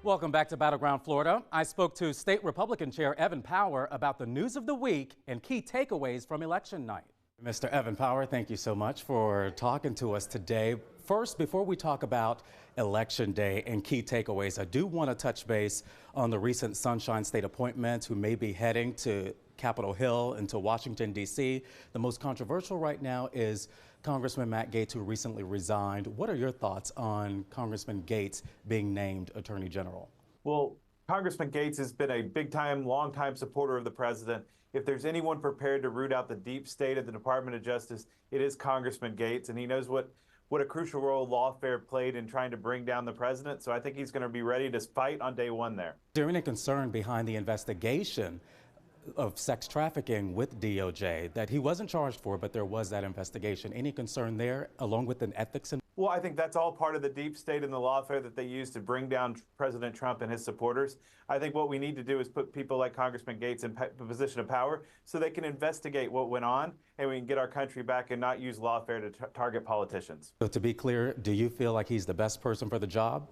Welcome back to Battleground Florida. I spoke to State Republican Chair Evan Power about the news of the week and key takeaways from election night. Mr. Evan Power, thank you so much for talking to us today. First, before we talk about Election Day and key takeaways, I do want to touch base on the recent Sunshine State appointments who may be heading to Capitol Hill and to Washington, D.C. The most controversial right now is Congressman Matt Gaetz, who recently resigned. What are your thoughts on Congressman Gaetz being named Attorney General? Well, Congressman Gaetz has been a big-time, long-time supporter of the president. If there's anyone prepared to root out the deep state of the Department of Justice, it is Congressman Gaetz, and he knows what a crucial role lawfare played in trying to bring down the president. So I think he's going to be ready to fight on day one there. Is there any concern behind the investigation of sex trafficking with DOJ that he wasn't charged for, but there was that investigation? Any concern there, along with an ethics? Well, I think that's all part of the deep state and the lawfare that they use to bring down President Trump and his supporters. I think what we need to do is put people like Congressman Gaetz in a position of power so they can investigate what went on and we can get our country back and not use lawfare to target politicians. So to be clear, do you feel like he's the best person for the job?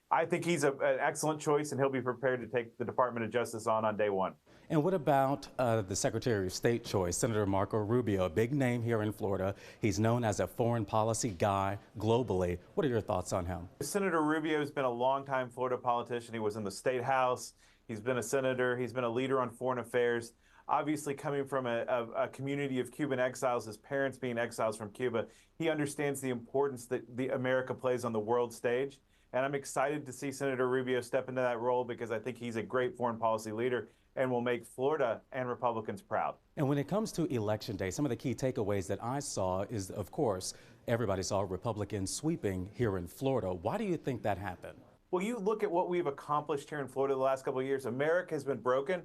I think he's an excellent choice, and he'll be prepared to take the Department of Justice on day one. And what about the Secretary of State choice, Senator Marco Rubio, a big name here in Florida. He's known as a foreign policy guy globally. What are your thoughts on him? Senator Rubio has been a longtime Florida politician. He was in the State House. He's been a senator. He's been a leader on foreign affairs. Obviously, coming from a community of Cuban exiles, his parents being exiles from Cuba, he understands the importance that America plays on the world stage. And I'm excited to see Senator Rubio step into that role because I think he's a great foreign policy leader and will make Florida and Republicans proud. And when it comes to Election Day, some of the key takeaways that I saw is, of course, everybody saw Republicans sweeping here in Florida. Why do you think that happened? Well, you look at what we've accomplished here in Florida the last couple of years. America has been broken,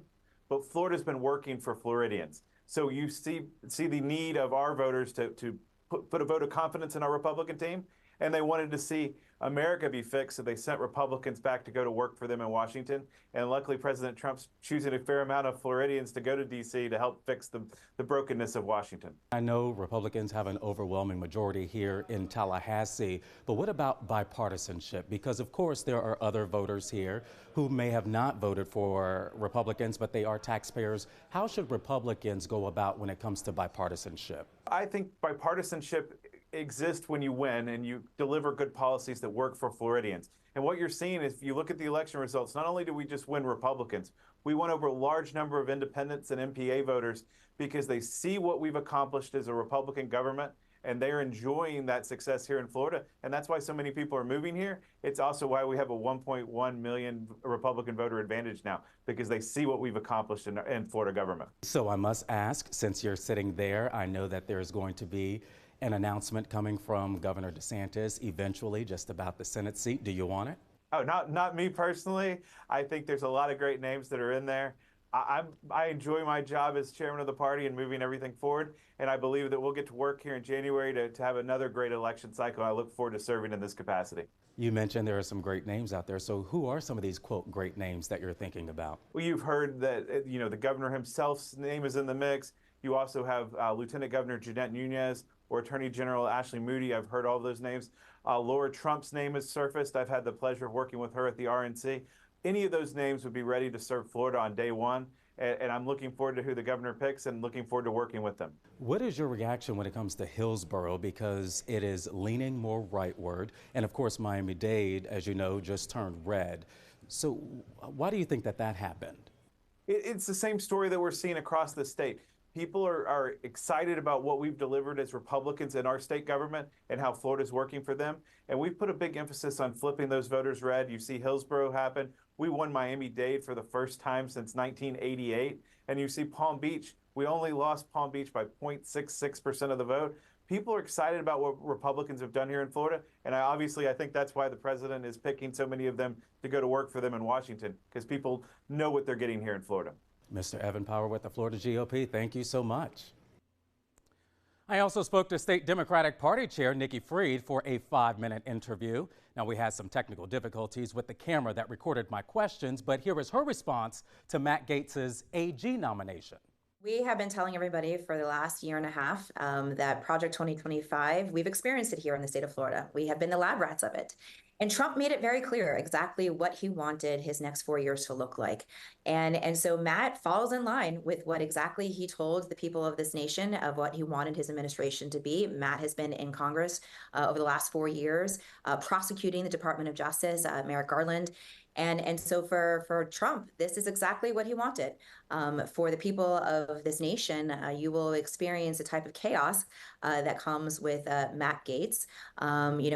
but Florida's been working for Floridians. So you see the need of our voters to put a vote of confidence in our Republican team. And they wanted to see America be fixed, so they sent Republicans back to go to work for them in Washington. And luckily, President Trump's choosing a fair amount of Floridians to go to D.C. to help fix the brokenness of Washington. I know Republicans have an overwhelming majority here in Tallahassee, but what about bipartisanship? Because, of course, there are other voters here who may have not voted for Republicans, but they are taxpayers. How should Republicans go about when it comes to bipartisanship? I think bipartisanship exist when you win and you deliver good policies that work for Floridians. And what you're seeing is, if you look at the election results, not only do we just win Republicans, we won over a large number of independents and MPA voters because they see what we've accomplished as a Republican government and they're enjoying that success here in Florida. And that's why so many people are moving here. It's also why we have a 1.1 million Republican voter advantage now, because they see what we've accomplished in Florida government. So I must ask, since you're sitting there, I know that there's going to be an announcement coming from Governor DeSantis eventually just about the Senate seat. Do you want it? Oh, not me personally. I think there's a lot of great names that are in there. I enjoy my job as chairman of the party and moving everything forward, and I believe that we'll get to work here in January to have another great election cycle. I look forward to serving in this capacity. You mentioned there are some great names out there. So who are some of these, quote, great names that you're thinking about? Well, you've heard that, the governor himself's name is in the mix. You also have Lieutenant Governor Jeanette Nunez or Attorney General Ashley Moody. I've heard all of those names. Laura Trump's name has surfaced. I've had the pleasure of working with her at the RNC. Any of those names would be ready to serve Florida on day one. And I'm looking forward to who the governor picks and looking forward to working with them. What is your reaction when it comes to Hillsborough? Because it is leaning more rightward. And of course, Miami-Dade, as you know, just turned red. So why do you think that happened? It's the same story that we're seeing across the state. People are excited about what we've delivered as Republicans in our state government and how Florida's working for them. And we've put a big emphasis on flipping those voters red. You see Hillsborough happen. We won Miami-Dade for the first time since 1988. And you see Palm Beach. We only lost Palm Beach by 0.66% of the vote. People are excited about what Republicans have done here in Florida. And I think that's why the president is picking so many of them to go to work for them in Washington, because people know what they're getting here in Florida. Mr. Evan Power with the Florida GOP, thank you so much. I also spoke to State Democratic Party Chair Nikki for a 5-minute interview. Now, we had some technical difficulties with the camera that recorded my questions, but here is her response to Matt Gaetz's AG nomination. We have been telling everybody for the last year and a half that Project 2025, we've experienced it here in the state of Florida. We have been the lab rats of it. And Trump made it very clear exactly what he wanted his next 4 years to look like. And so Matt falls in line with what exactly he told the people of this nation of what he wanted his administration to be. Matt has been in Congress over the last 4 years, prosecuting the Department of Justice, Merrick Garland. And so for Trump, this is exactly what he wanted. For the people of this nation, you will experience a type of chaos that comes with Matt Gaetz.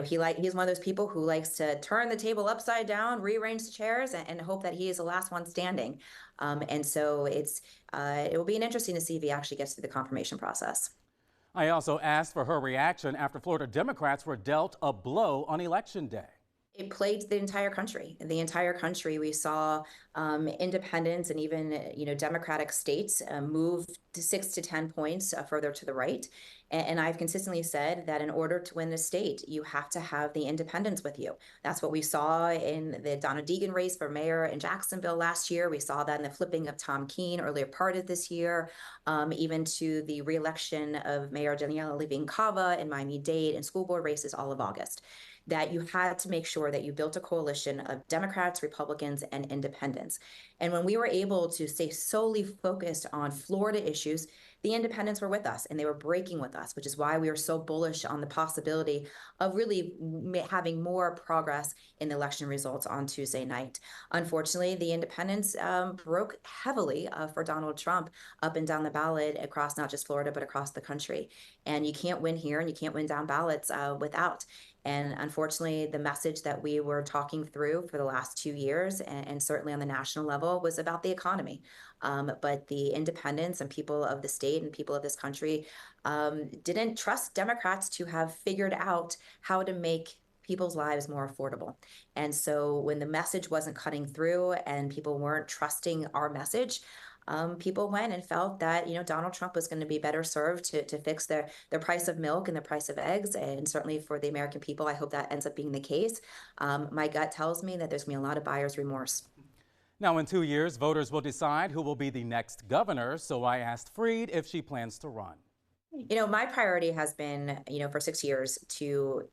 He's one of those people who likes to turn the table upside down, rearrange the chairs, and hope that he is the last one standing. And so it will be interesting to see if he actually gets through the confirmation process. I also asked for her reaction after Florida Democrats were dealt a blow on Election Day. It plagued the entire country. In the entire country, we saw independents and even Democratic states move to 6 to 10 points further to the right. And I've consistently said that in order to win the state, you have to have the independents with you. That's what we saw in the Donna Deegan race for mayor in Jacksonville last year. We saw that in the flipping of Tom Keene earlier part of this year, even to the reelection of Mayor Daniela Levine-Cava in Miami-Dade and school board races all of August. That you had to make sure that you built a coalition of Democrats, Republicans, and independents. And when we were able to stay solely focused on Florida issues, the independents were with us and they were breaking with us, which is why we are so bullish on the possibility of really having more progress in the election results on Tuesday night. Unfortunately, the independents broke heavily for Donald Trump up and down the ballot across not just Florida, but across the country. And you can't win here and you can't win down ballots without. And unfortunately, the message that we were talking through for the last 2 years, and certainly on the national level, was about the economy. But the independents and people of the state and people of this country didn't trust Democrats to have figured out how to make people's lives more affordable. And so when the message wasn't cutting through and people weren't trusting our message, people went and felt that Donald Trump was going to be better served to fix their price of milk and the price of eggs, and certainly for the American people, I hope that ends up being the case. My gut tells me that there's going to be a lot of buyer's remorse. Now, in 2 years, voters will decide who will be the next governor. So I asked Freed if she plans to run. My priority has been, for 6 years to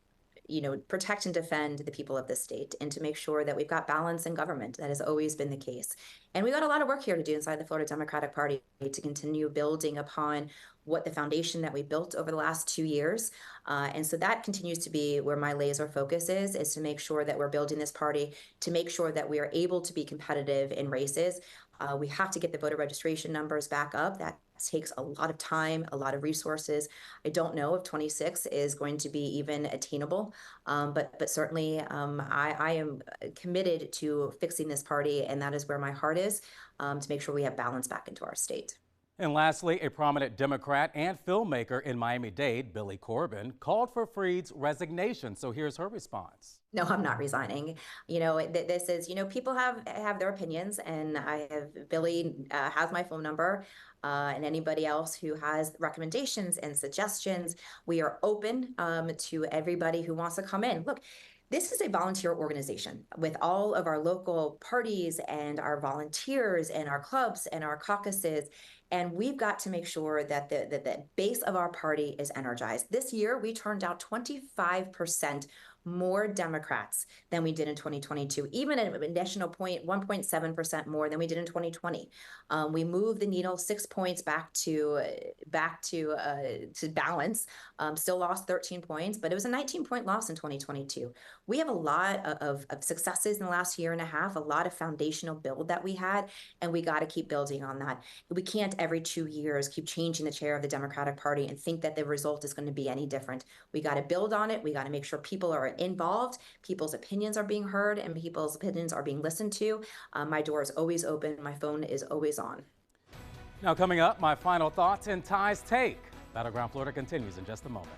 protect and defend the people of this state and to make sure that we've got balance in government. That has always been the case. And we've got a lot of work here to do inside the Florida Democratic Party to continue building upon what the foundation that we built over the last 2 years. And so that continues to be where my laser focus is to make sure that we're building this party, to make sure that we are able to be competitive in races. We have to get the voter registration numbers back up. That takes a lot of time, a lot of resources. I don't know if 26 is going to be even attainable, but certainly I am committed to fixing this party, and that is where my heart is, to make sure we have balance back into our state. And lastly, a prominent Democrat and filmmaker in Miami-Dade, Billy Corbin, called for Freed's resignation. So here's her response. No, I'm not resigning. This is, people have their opinions, and Billy has my phone number, and anybody else who has recommendations and suggestions. We are open to everybody who wants to come in. Look, this is a volunteer organization with all of our local parties and our volunteers and our clubs and our caucuses. And we've got to make sure that the base of our party is energized. This year, we turned out 25% more Democrats than we did in 2022, even an additional 1.7% more than we did in 2020. We moved the needle 6 points back to balance. Still lost 13 points, but it was a 19-point loss in 2022. We have a lot of successes in the last year and a half, a lot of foundational build that we had, and we got to keep building on that. We can't every 2 years keep changing the chair of the Democratic Party and think that the result is going to be any different. We got to build on it. We got to make sure people are involved, people's opinions are being heard, and people's opinions are being listened to. My door is always open. My phone is always on. Now coming up, my final thoughts and Ty's take. Battleground Florida continues in just a moment.